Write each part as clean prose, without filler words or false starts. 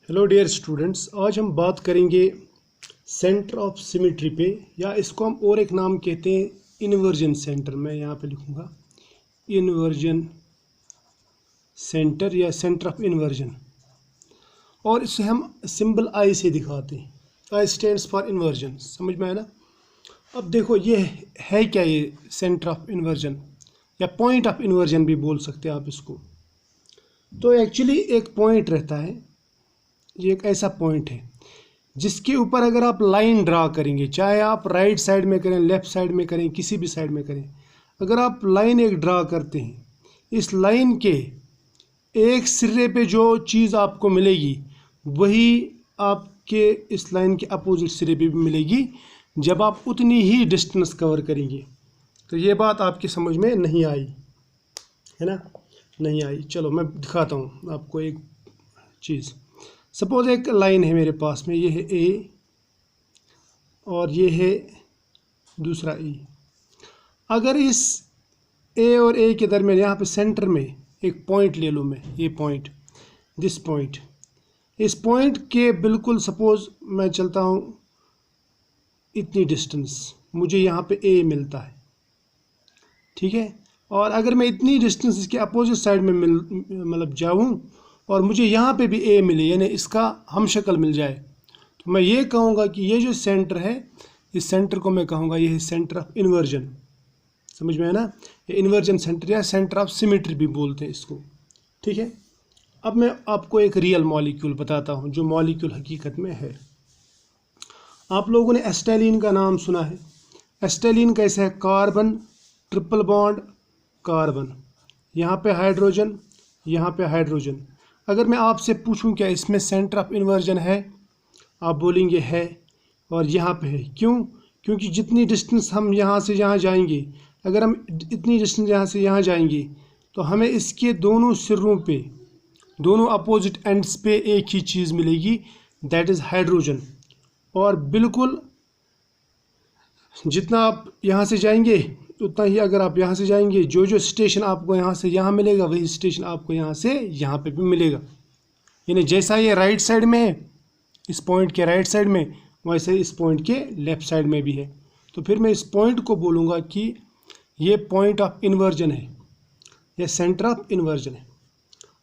Hello dear students, आज हम बात करेंगे सेंटर ऑफ सिमेट्री पे, या इसको हम और एक नाम कहते हैं इन्वर्जन सेंटर। मैं यहाँ पे लिखूँगा इन्वर्जन सेंटर या सेंटर ऑफ इन्वर्जन, और इसे हम सिंबल आई से दिखाते हैं। आई स्टैंड्स फॉर इन्वर्जन। समझ में आया ना। अब देखो ये है क्या, ये सेंटर ऑफ इन्वर्जन या पॉइंट ऑफ इन्वर्जन भी बोल सकते हैं आप इसको। तो एक्चुअली एक पॉइंट रहता है, ये एक ऐसा पॉइंट है जिसके ऊपर अगर आप लाइन ड्रा करेंगे, चाहे आप राइट साइड में करें, लेफ्ट साइड में करें, किसी भी साइड में करें, अगर आप लाइन एक ड्रा करते हैं, इस लाइन के एक सिरे पे जो चीज़ आपको मिलेगी वही आपके इस लाइन के अपोजिट सिरे पे भी मिलेगी जब आप उतनी ही डिस्टेंस कवर करेंगे। तो ये बात आपकी समझ में नहीं आई है ना, नहीं आई। चलो मैं दिखाता हूँ आपको एक चीज़। सपोज एक लाइन है मेरे पास में, ये है ए और ये है दूसरा ई। अगर इस ए और ए के दरमियान यहाँ पे सेंटर में एक पॉइंट ले लूँ मैं, ये पॉइंट, दिस पॉइंट, इस पॉइंट के बिल्कुल सपोज मैं चलता हूँ इतनी डिस्टेंस, मुझे यहाँ पे ए मिलता है, ठीक है। और अगर मैं इतनी डिस्टेंस इसके अपोजिट साइड में मतलब जाऊँ और मुझे यहाँ पे भी ए मिले, यानी इसका हम शक्ल मिल जाए, तो मैं ये कहूँगा कि ये जो सेंटर है, इस सेंटर को मैं कहूँगा ये है सेंटर ऑफ इन्वर्जन। समझ में है ना, ये इन्वर्जन सेंटर या सेंटर ऑफ सिमेट्री भी बोलते हैं इसको, ठीक है। अब मैं आपको एक रियल मॉलिक्यूल बताता हूँ जो मॉलिक्यूल हकीकत में है। आप लोगों ने एस्टाइलिन का नाम सुना है। एस्टाइलिन कैसे है? कार्बन, ट्रिपल बॉन्ड कार्बन, यहाँ पे हाइड्रोजन, यहाँ पे हाइड्रोजन। अगर मैं आपसे पूछूं क्या इसमें सेंटर ऑफ इन्वर्जन है, आप बोलेंगे है, और यहाँ पे है। क्यों? क्योंकि जितनी डिस्टेंस हम यहाँ से यहाँ जाएंगे, अगर हम इतनी डिस्टेंस यहाँ से यहाँ जाएंगे तो हमें इसके दोनों सिरों पे, दोनों अपोजिट एंड्स पे एक ही चीज़ मिलेगी, दैट इज़ हाइड्रोजन। और बिल्कुल जितना आप यहाँ से जाएंगे उतना ही अगर आप यहाँ से जाएंगे, जो जो स्टेशन आपको यहाँ से यहाँ मिलेगा वही स्टेशन आपको यहाँ से यहाँ पे भी मिलेगा। यानी जैसा ये राइट साइड में है, इस पॉइंट के राइट साइड में, वैसे इस पॉइंट के लेफ्ट साइड में भी है। तो फिर मैं इस पॉइंट को बोलूँगा कि ये पॉइंट ऑफ इन्वर्जन है या सेंटर ऑफ इन्वर्जन है।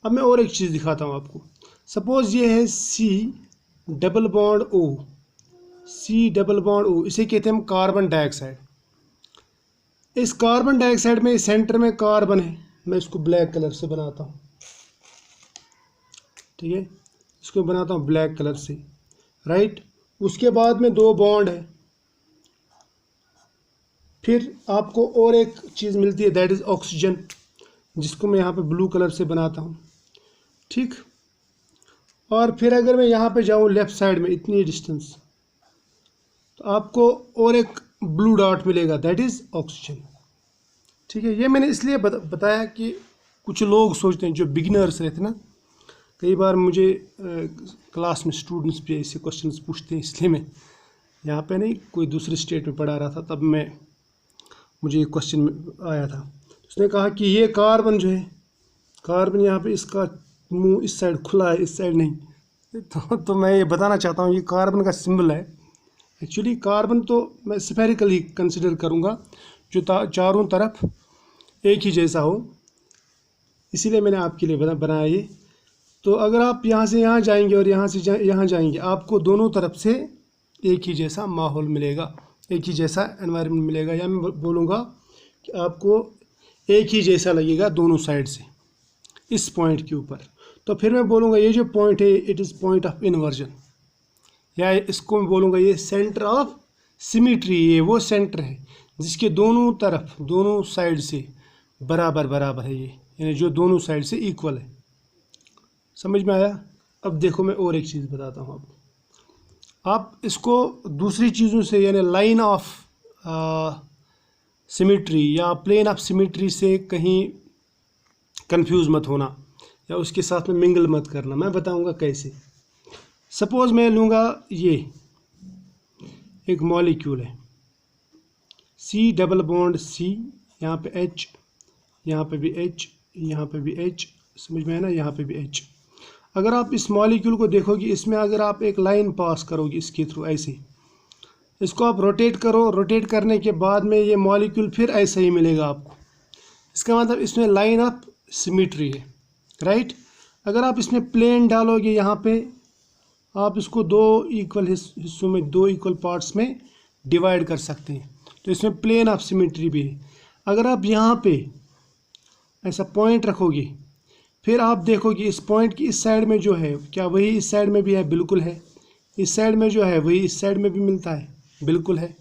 अब मैं और एक चीज़ दिखाता हूँ आपको। सपोज ये है C double bond O, C double bond O, इसे कहते हैं हम कार्बन डाइऑक्साइड। इस कार्बन डाइऑक्साइड में सेंटर में कार्बन है, मैं इसको ब्लैक कलर से बनाता हूँ, ठीक है, इसको बनाता हूँ ब्लैक कलर से, राइट। उसके बाद में दो बॉन्ड है, फिर आपको और एक चीज़ मिलती है, दैट इज़ ऑक्सीजन, जिसको मैं यहाँ पे ब्लू कलर से बनाता हूँ, ठीक। और फिर अगर मैं यहाँ पे जाऊँ लेफ़्ट साइड में इतनी डिस्टेंस, तो आपको और एक ब्लू डॉट मिलेगा, दैट इज़ ऑक्सीजन, ठीक है। ये मैंने इसलिए बताया कि कुछ लोग सोचते हैं, जो बिगिनर्स रहते हैं ना, कई बार मुझे क्लास में स्टूडेंट्स भी ऐसे क्वेश्चंस पूछते हैं, इसलिए मैं यहाँ पे नहीं, कोई दूसरे स्टेट में पढ़ा रहा था, तब मुझे एक क्वेश्चन आया था। उसने कहा कि ये कार्बन जो है, कार्बन यहाँ पे इसका मुंह इस साइड खुला है, इस साइड नहीं। तो मैं ये बताना चाहता हूँ, ये कार्बन का सिंबल है। एक्चुअली कार्बन तो मैं स्फेरिकल ही कंसिडर करूँगा, जो चारों तरफ एक ही जैसा हो, इसीलिए मैंने आपके लिए बनाया ये। तो अगर आप यहाँ से यहाँ जाएंगे और यहाँ से यहाँ जाएंगे, आपको दोनों तरफ से एक ही जैसा माहौल मिलेगा, एक ही जैसा एनवायरनमेंट मिलेगा, या मैं बोलूँगा कि आपको एक ही जैसा लगेगा दोनों साइड से इस पॉइंट के ऊपर। तो फिर मैं बोलूँगा ये जो पॉइंट है, it is point of inversion, या इसको मैं बोलूँगा ये सेंटर ऑफ सिमेट्री। ये वो सेंटर है जिसके दोनों तरफ, दोनों साइड से बराबर बराबर है, ये यानी जो दोनों साइड से इक्वल है। समझ में आया? अब देखो मैं और एक चीज़ बताता हूँ आपको। आप इसको दूसरी चीज़ों से, यानी लाइन ऑफ सिमेट्री या प्लेन ऑफ सिमेट्री से कहीं कंफ्यूज मत होना, या उसके साथ में मिंगल मत करना। मैं बताऊँगा कैसे। सपोज़ मैं लूँगा ये एक मॉलिक्यूल है, सी डबल बॉन्ड सी, यहाँ पे एच, यहाँ पे भी एच, यहाँ पे भी एच, समझ में है ना, यहाँ पे भी एच। अगर आप इस मॉलिक्यूल को देखोगे, इसमें अगर आप एक लाइन पास करोगे इसके थ्रू ऐसे, इसको आप रोटेट करो, रोटेट करने के बाद में ये मॉलिक्यूल फिर ऐसा ही मिलेगा आपको। इसका मतलब इसमें लाइन ऑफ सिमेट्री है, राइट। अगर आप इसमें प्लेन डालोगे यहाँ पे, आप इसको दो इक्वल हिस्सों में, दो इक्वल पार्ट्स में डिवाइड कर सकते हैं, तो इसमें प्लेन ऑफ सिमेट्री भी है। अगर आप यहाँ पे ऐसा पॉइंट रखोगे, फिर आप देखोगे इस पॉइंट की इस साइड में जो है, क्या वही इस साइड में भी है? बिल्कुल है। इस साइड में जो है वही इस साइड में भी मिलता है? बिल्कुल है।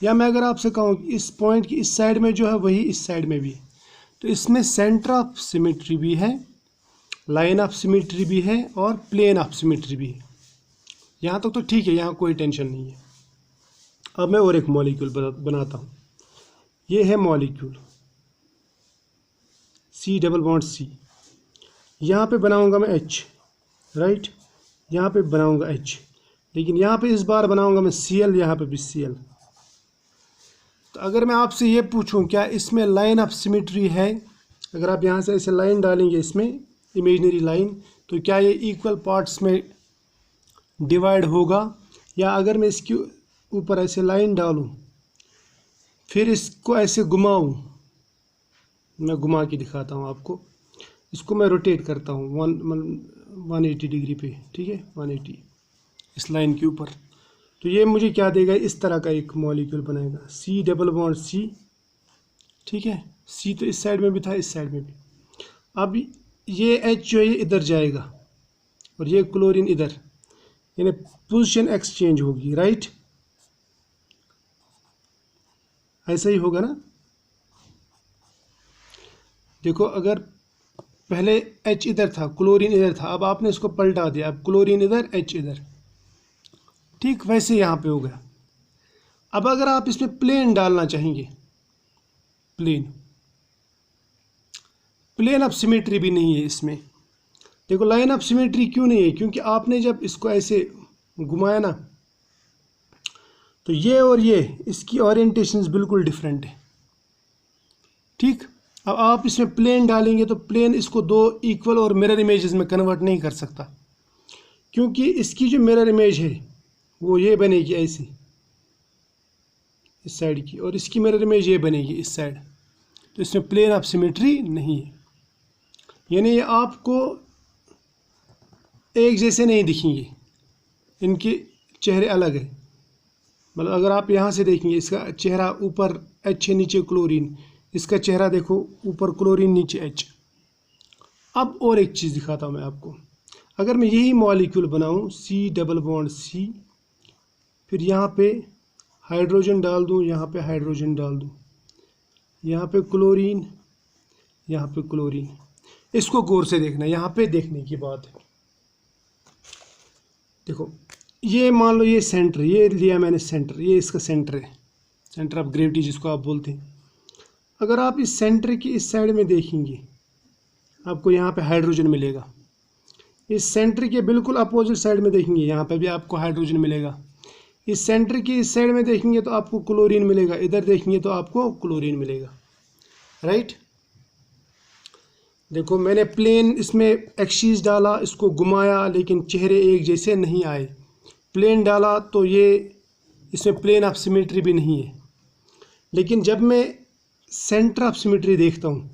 या मैं अगर आपसे कहूँ कि इस पॉइंट की इस साइड में जो है वही इस साइड में भी है, तो इसमें सेंटर ऑफ सिमेट्री भी है, लाइन ऑफ सिमेट्री भी है और प्लेन ऑफ सिमेट्री भी है। यहाँ तक तो ठीक है, यहाँ कोई टेंशन नहीं है। अब मैं और एक मॉलिक्यूल बनाता हूँ। ये है मॉलिक्यूल C+C। यहाँ पे बनाऊँगा मैं H, राइट। यहाँ पे बनाऊँगा H, लेकिन यहाँ पे इस बार बनाऊँगा मैं Cl, यहाँ पे भी Cl। तो अगर मैं आपसे ये पूछूं क्या इसमें लाइन ऑफ सिमेट्री है, अगर आप यहाँ से ऐसे लाइन डालेंगे इसमें, इमेजिनरी लाइन, तो क्या ये इक्वल पार्ट्स में डिवाइड होगा? या अगर मैं इसके ऊपर ऐसे लाइन डालूं, फिर इसको ऐसे घुमाऊं, मैं घुमा के दिखाता हूँ आपको, इसको मैं रोटेट करता हूँ 180 डिग्री पे, ठीक है, 180 इस लाइन के ऊपर, तो ये मुझे क्या देगा? इस तरह का एक मॉलिक्यूल बनाएगा, C+C, ठीक है। C तो इस साइड में भी था, इस साइड में भी। अब ये H जो है इधर जाएगा और ये क्लोरीन इधर, यानी पोजीशन एक्सचेंज होगी, राइट। ऐसा ही होगा ना। देखो, अगर पहले H इधर था, क्लोरीन इधर था, अब आपने इसको पलटा दिया, अब क्लोरीन इधर, H इधर, ठीक वैसे यहाँ पे हो गया। अब अगर आप इसमें प्लेन डालना चाहेंगे, प्लेन ऑफ सिमेट्री भी नहीं है इसमें। देखो, लाइन ऑफ सिमेट्री क्यों नहीं है? क्योंकि आपने जब इसको ऐसे घुमाया ना, तो ये और ये, इसकी ओरिएंटेशंस बिल्कुल डिफरेंट है, ठीक। अब आप इसमें प्लेन डालेंगे तो प्लेन इसको दो इक्वल और मिरर इमेजेस में कन्वर्ट नहीं कर सकता, क्योंकि इसकी जो मिरर इमेज है वो ये बनेगी ऐसी इस साइड की, और इसकी मिरर इमेज ये बनेगी इस साइड, तो इसमें प्लेन ऑफ सिमेट्री नहीं है। यानी ये आपको एक जैसे नहीं दिखेंगे, इनके चेहरे अलग है। मतलब अगर आप यहाँ से देखेंगे, इसका चेहरा ऊपर H है, नीचे क्लोरीन, इसका चेहरा देखो ऊपर क्लोरीन, नीचे H। अब और एक चीज़ दिखाता हूँ मैं आपको। अगर मैं यही मॉलिक्यूल बनाऊँ C+C, फिर यहाँ पे हाइड्रोजन डाल दूँ, यहाँ पे हाइड्रोजन डाल दूँ, यहाँ पे क्लोरीन, यहाँ पे क्लोरीन, इसको गौर से देखना, यहाँ पे देखने की बात है। देखो, ये मान लो ये सेंटर, ये लिया मैंने सेंटर, ये इसका सेंटर है, सेंटर ऑफ ग्रेविटी जिसको आप बोलते हैं। अगर आप इस सेंटर की इस साइड में देखेंगे, आपको यहाँ पे हाइड्रोजन मिलेगा। इस सेंटर के बिल्कुल अपोजिट साइड में देखेंगे, यहाँ पे भी आपको हाइड्रोजन मिलेगा। इस सेंटर की इस साइड में देखेंगे तो आपको क्लोरीन मिलेगा, इधर देखेंगे तो आपको क्लोरीन मिलेगा, राइट। देखो, मैंने प्लेन इसमें एक्सिस डाला, इसको घुमाया, लेकिन चेहरे एक जैसे नहीं आए। प्लेन डाला तो ये इसमें प्लेन ऑफ सिमेट्री भी नहीं है। लेकिन जब मैं सेंटर ऑफ सिमेट्री देखता हूँ,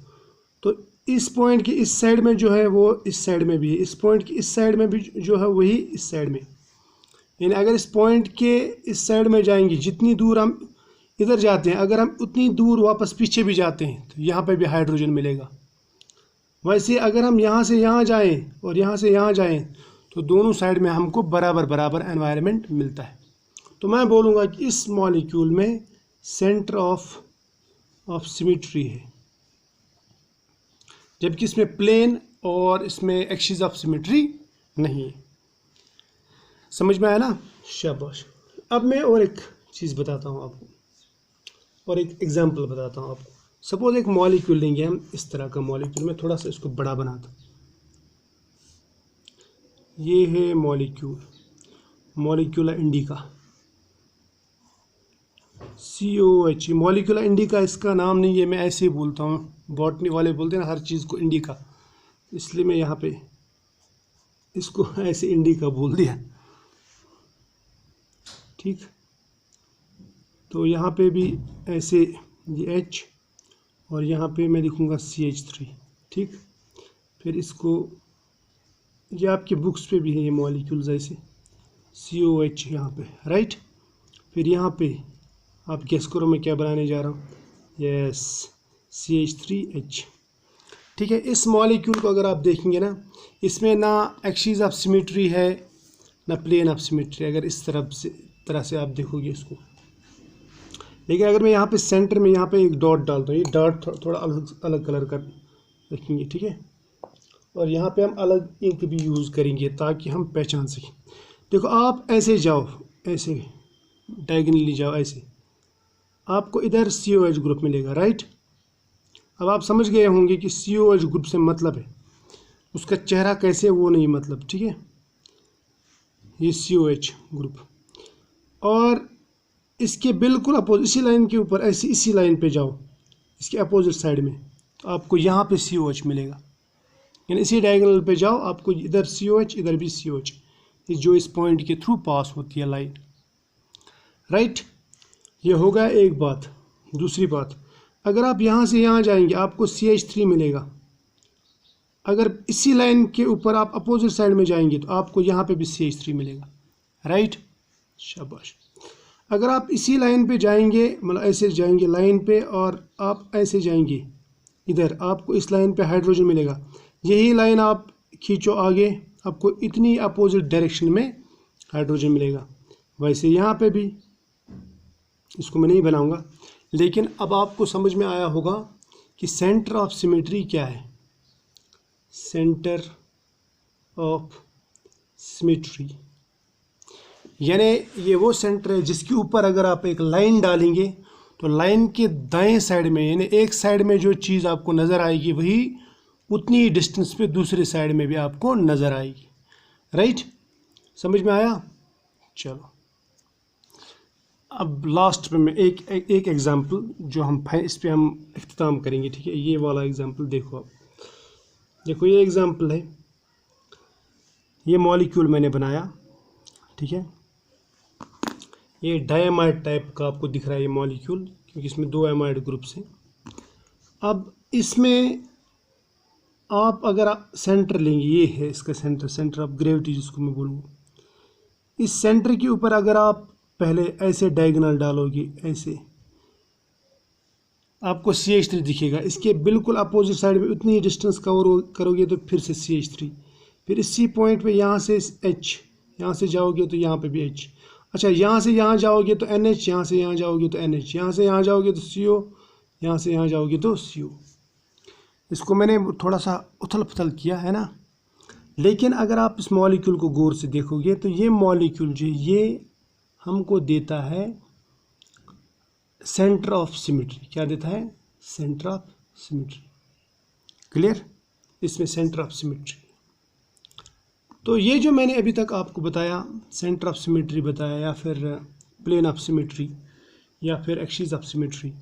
तो इस पॉइंट की इस साइड में जो है वो इस साइड में भी है, इस पॉइंट की इस साइड में भी जो है वही इस साइड में। यानी अगर इस पॉइंट के इस साइड में जाएंगे, जितनी दूर हम इधर जाते हैं, अगर हम उतनी दूर वापस पीछे भी जाते हैं तो यहाँ पे भी हाइड्रोजन मिलेगा। वैसे अगर हम यहाँ से यहाँ जाएं और यहाँ से यहाँ जाएं तो दोनों साइड में हमको बराबर बराबर एनवायरनमेंट मिलता है। तो मैं बोलूँगा कि इस मॉलिक्यूल में सेंटर ऑफ सिमेट्री है, जबकि इसमें प्लेन और इसमें एक्सिस ऑफ सिमेट्री नहीं है। समझ में आया ना? शाबाश। अब मैं और एक चीज़ बताता हूँ आपको, और एक एग्जांपल बताता हूँ आपको। सपोज एक मॉलिक्यूल लेंगे हम, इस तरह का मॉलिक्यूल, मैं थोड़ा सा इसको बड़ा बनाता हूँ। ये है मॉलिक्यूला इंडिका, COH। मॉलिक्यूला इंडिका इसका नाम नहीं है, मैं ऐसे ही बोलता हूँ। बॉटनी वाले बोलते हैं ना हर चीज़ को इंडिका, इसलिए मैं यहाँ पे इसको ऐसे इंडिका बोल दिया, ठीक। तो यहाँ पे भी ऐसे ये H और यहाँ पे मैं लिखूँगा CH3, ठीक। फिर इसको, ये आपके बुक्स पे भी है ये मॉलिक्यूल्स ऐसे COH यहाँ पे, राइट। फिर यहाँ पे आप गेस करो मैं क्या बनाने जा रहा हूँ, यस CH3H, ठीक है। इस मॉलिक्यूल को अगर आप देखेंगे ना, इसमें ना एक्सिस ऑफ सिमेट्री है ना प्लेन ऑफ सिमेट्री, अगर इस तरह से आप देखोगे इसको। लेकिन अगर मैं यहाँ पे सेंटर में यहाँ पे एक डॉट डालता हूँ, ये डॉट थोड़ा अलग अलग कलर का रखेंगे, ठीक है। और यहाँ पे हम अलग इंक भी यूज़ करेंगे ताकि हम पहचान सकें। देखो आप ऐसे जाओ, ऐसे डायगोनली जाओ, ऐसे आपको इधर COH ग्रुप मिलेगा, राइट। अब आप समझ गए होंगे कि COH ग्रुप से मतलब है, उसका चेहरा कैसे वो नहीं मतलब, ठीक है। ये COH ग्रुप, और इसके बिल्कुल अपोजिट इसी लाइन के ऊपर ऐसे इसी लाइन पे जाओ, इसके अपोजिट साइड में, तो आपको यहाँ पे COH मिलेगा। यानी इसी डायगोनल पे जाओ, आपको इधर COH इधर भी COH, जो इस पॉइंट के थ्रू पास होती है लाइन, राइट। ये होगा एक बात। दूसरी बात, अगर आप यहाँ से यहाँ जाएंगे आपको CH3 मिलेगा। अगर इसी लाइन के ऊपर आप अपोजिट साइड में जाएंगे तो आपको यहाँ पे भी CH3 मिलेगा, राइट, शाबाश। अगर आप इसी लाइन पे जाएंगे, मतलब ऐसे जाएंगे लाइन पे और आप ऐसे जाएंगे इधर, आपको इस लाइन पे हाइड्रोजन मिलेगा। यही लाइन आप खींचो आगे, आपको इतनी अपोजिट डायरेक्शन में हाइड्रोजन मिलेगा। वैसे यहाँ पे भी, इसको मैं नहीं बनाऊंगा, लेकिन अब आपको समझ में आया होगा कि सेंटर ऑफ सिमेट्री क्या है। सेंटर ऑफ सिमेट्री यानी ये वो सेंटर है जिसके ऊपर अगर आप एक लाइन डालेंगे तो लाइन के दाएं साइड में, यानी एक साइड में जो चीज़ आपको नज़र आएगी वही उतनी ही डिस्टेंस पे दूसरे साइड में भी आपको नज़र आएगी, राइट। समझ में आया? चलो अब लास्ट पे मैं एक एग्जांपल जो हम इस पे हम इख्तिताम करेंगे, ठीक है। ये वाला एग्जांपल देखो, आप देखो ये एग्जांपल है, ये मॉलिक्यूल मैंने बनाया, ठीक है। ये डायमाइड टाइप का आपको दिख रहा है ये मॉलिक्यूल, क्योंकि इसमें 2 एमाइड ग्रुप्स हैं। अब इसमें आप अगर सेंटर लेंगे, ये है इसका सेंटर, सेंटर ऑफ ग्रेविटी जिसको मैं बोलूँगा, इस सेंटर के ऊपर अगर आप पहले ऐसे डायगोनल डालोगे, ऐसे आपको CH3 दिखेगा। इसके बिल्कुल अपोजिट साइड में उतनी डिस्टेंस कवर करोगे तो फिर से CH3, फिर इसी पॉइंट पे यहाँ से H, यहाँ से जाओगे तो यहाँ पे भी H। अच्छा, यहाँ से यहाँ जाओगे तो NH, यहाँ से यहाँ जाओगे तो NH, यहाँ से यहाँ जाओगे तो CO, यहाँ से यहाँ जाओगे तो CO। इसको मैंने थोड़ा सा उथल पुथल किया है ना, लेकिन अगर आप इस मॉलिक्यूल को गौर से देखोगे तो ये मॉलिक्यूल जो ये हमको देता है सेंटर ऑफ सिमेट्री। क्या देता है? Centre of symmetry. क्लियर? इसमें सेंटर ऑफ सिमेट्री। तो ये जो मैंने अभी तक आपको बताया, सेंटर ऑफ सिमेट्री बताया, या फिर प्लेन ऑफ सिमेट्री, या फिर एक्सिस ऑफ सिमेट्री,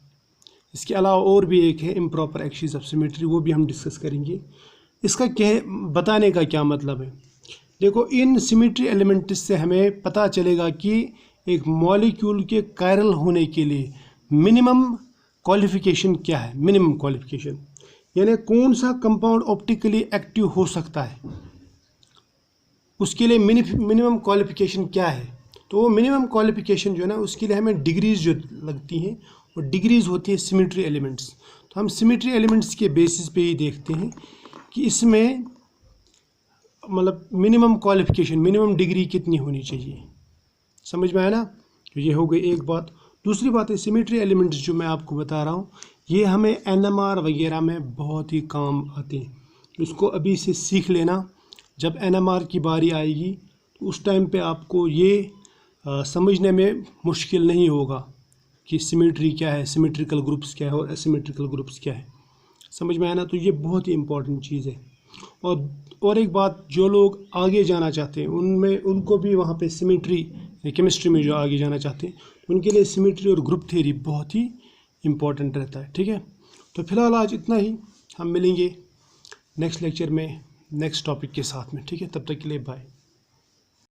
इसके अलावा और भी एक है इम्प्रॉपर एक्सिस ऑफ सिमेट्री, वो भी हम डिस्कस करेंगे। इसका बताने का क्या मतलब है? देखो, इन सिमेट्री एलिमेंट्स से हमें पता चलेगा कि एक मॉलिक्यूल के कायरल होने के लिए मिनिमम क्वालिफिकेशन क्या है। मिनिमम क्वालिफिकेशन यानी कौन सा कंपाउंड ऑप्टिकली एक्टिव हो सकता है, उसके लिए मिनिमम क्वालिफिकेशन क्या है। तो वो मिनिमम क्वालिफिकेशन जो है ना, उसके लिए हमें डिग्रीज जो लगती हैं वो डिग्रीज होती है सिमेट्री एलिमेंट्स। तो हम सिमेट्री एलिमेंट्स के बेसिस पे ही देखते हैं कि इसमें मतलब मिनिमम क्वालिफिकेशन, मिनिमम डिग्री कितनी होनी चाहिए। समझ में आया ना? तो ये हो गई एक बात। दूसरी बात है, सिमेट्री एलिमेंट्स जो मैं आपको बता रहा हूँ ये हमें NMR वगैरह में बहुत ही काम आते हैं। इसको अभी से सीख लेना, जब NMR की बारी आएगी तो उस टाइम पे आपको ये समझने में मुश्किल नहीं होगा कि सिमेट्री क्या है, सिमेट्रिकल ग्रुप्स क्या है और एसिमेट्रिकल ग्रुप्स क्या है। समझ में आया ना? तो ये बहुत ही इम्पोर्टेंट चीज़ है। और एक बात, जो लोग आगे जाना चाहते हैं उनको भी वहाँ पे सिमेट्री, केमिस्ट्री में जो आगे जाना चाहते हैं उनके लिए सिमेट्री और ग्रुप थ्योरी बहुत ही इम्पोर्टेंट रहता है। ठीक है, तो फिलहाल आज इतना ही। हम मिलेंगे नेक्स्ट लेक्चर में नेक्स्ट टॉपिक के साथ में, ठीक है, तब तक के लिए बाय।